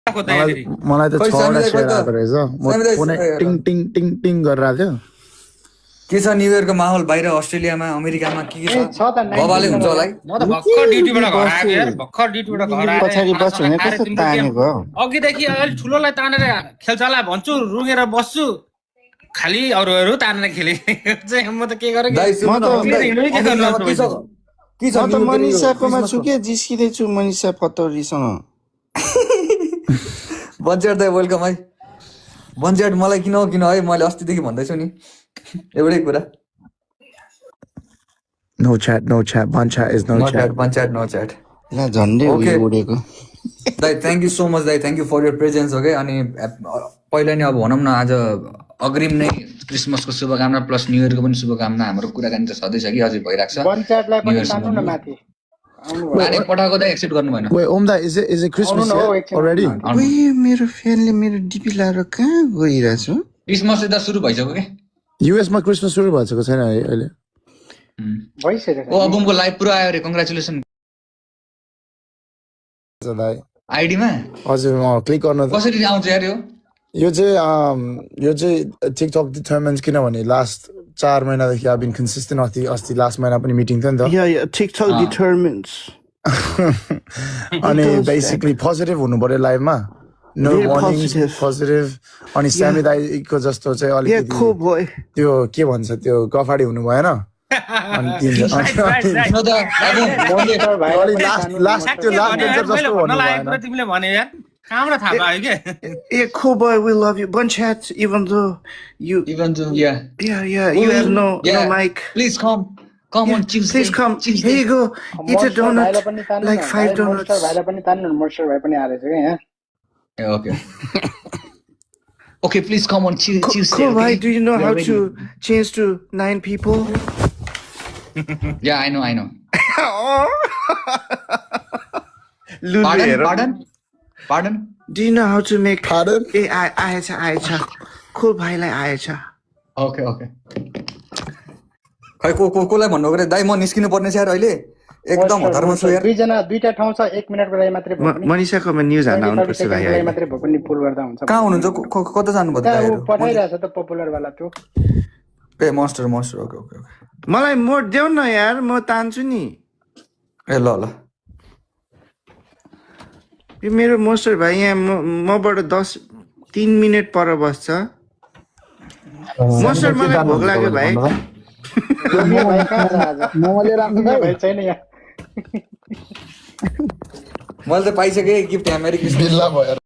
मलाई त 6वटा सेयर आएको रहेछ म फोनै टिङ टिङ टिङ टिङ गरिरहेको थियो के छ न्यू इयरको माहौल बाहिर अस्ट्रेलियामा अमेरिकामा के छ बबाले हुन्छ होला है म त भर्खर ड्युटीबाट घर आएको यार भर्खर ड्युटीबाट घर आएर पछाडि बस्छु भने कस्तो तानेको अघिदेखि अलि ठुलोलाई तानेर खेल्छालाई भन्छु रुँगेर बस्छु खालि अरूहरू तानेर खेलेको चाहिँ म त के गरेँ दाइ सुन्नु न, के गर्नु अमेरिकामा के छ म त न्यू इयर मनिषाकोमा छु के जिस्किँदैछु मनिषा पतौरीसँग बन्चेट दाइ वेलकम है बन्चेट मलाई किन हो किन है मैले अस्तिदेखि भन्दैछु नि एउटै कुरा no chat Banchat is no chat Banchat no chat ल झन्डै Okay. उडेको दाइ थ्याङ्क यू सो मच दाइ thank you for your presence हो क्या अनि पहिला नै अब भनौँ न आज अग्रिम नै क्रिसमसको शुभकामना प्लस न्यू इयरको पनि शुभकामना हाम्रो कुराकानी त छँदैछ कि अझै भइरहेको छ बन्चाटलाई पनि तान्नु न माथि नानी पठाएको त एक्सेप्ट गर्नु भएन Wait Omda is it Christmas no, yet? एकछिन। already ओए मेरो फ्यानले मेरो डिपी लाएर कहाँ गइरहेछु क्रिसमस चाहिँ त सुरु भइसक्यो कि US मा क्रिसमस सुरु भएको छैन अहिले भइसकेको ओ अबुमको लाइभ पुरा आयो अरे कङ्ग्रेचुलेसन दाइ आइडीमा हजुर क्लिक गर्न त कसरी आउँछ यार यो चाहिँ टिकटक डिटर्मिन्स किनभने लास्ट 4 महिनादेखि आई बिन कन्सिस्टेन्ट अस्ति लास्ट महिना पनि मिटिङ थियो नि त Yeah, TikTok determines. अनि does बेसिकली पोजिटिभ हुनु पर्यो लाइभमा नो Very वार्निङ्स positive. पोजिटिभ अनि स्यामी दाइको जस्तो चाहिँ Yeah, अलिकति cool boy. त्यो के भन्छ त्यो गफाडी हुनु भएन अनि लास्ट त्यो लास्ट बेन्चर जस्तो भन्नु भएन तिमीले भने यार कहाँबाट थाहा पायो के Yeah, cool boy. We love you. Bunchat, even though you. Even to या Yeah, you have no mic. Please come Yeah, on please Tuesday come. Here you go. Eat a donut. Like 5 donuts. भाइलाई पनि तान्नु न मोस्टर भाइ पनि आएर छ क्या यहाँ okay okay please come on Tuesday Cool boy. Do you know how to change to 9 people? Yeah I know pardon Do you know how to make? Pardon? आएछ. Cool भाइलाई आएछ. ओके खै कोलाई भन्नु गरे दाइ म निस्किनु पर्ने छ यार अहिले एकदम हतारमा छु यार दुईजना दुईटा ठाउँ छ 1 मिनेटको लागि मात्रै भयो भने मनिषाकोमा न्युज हाल्न आउनुपर्छ भाइ लागि मात्रै भयो पनि फुल गर्दा हुन्छ कहाँ हुनुहुन्छ कता जानुभयो त्यहाँ ऊ दाइहरु पठाइरहेछ त पपुलर वाला त्यो ए मन्स्टर ओके मलाई मोड देऊ न यार म तान्छु नि ए ल यो मेरो मोस्टर भाइ यहाँ मबाट 3 मिनेट पर बस्छ मोस्टर मलाई भोक लाग्यो भाइ दुनिया भाइ कहाँ छ आज मोमोले राम्रो दुनिया भाइ छैन यहाँ मैले त पाइसकेँ गिफ्ट यहाँ मेरी क्रिसमस बिल्ला भयो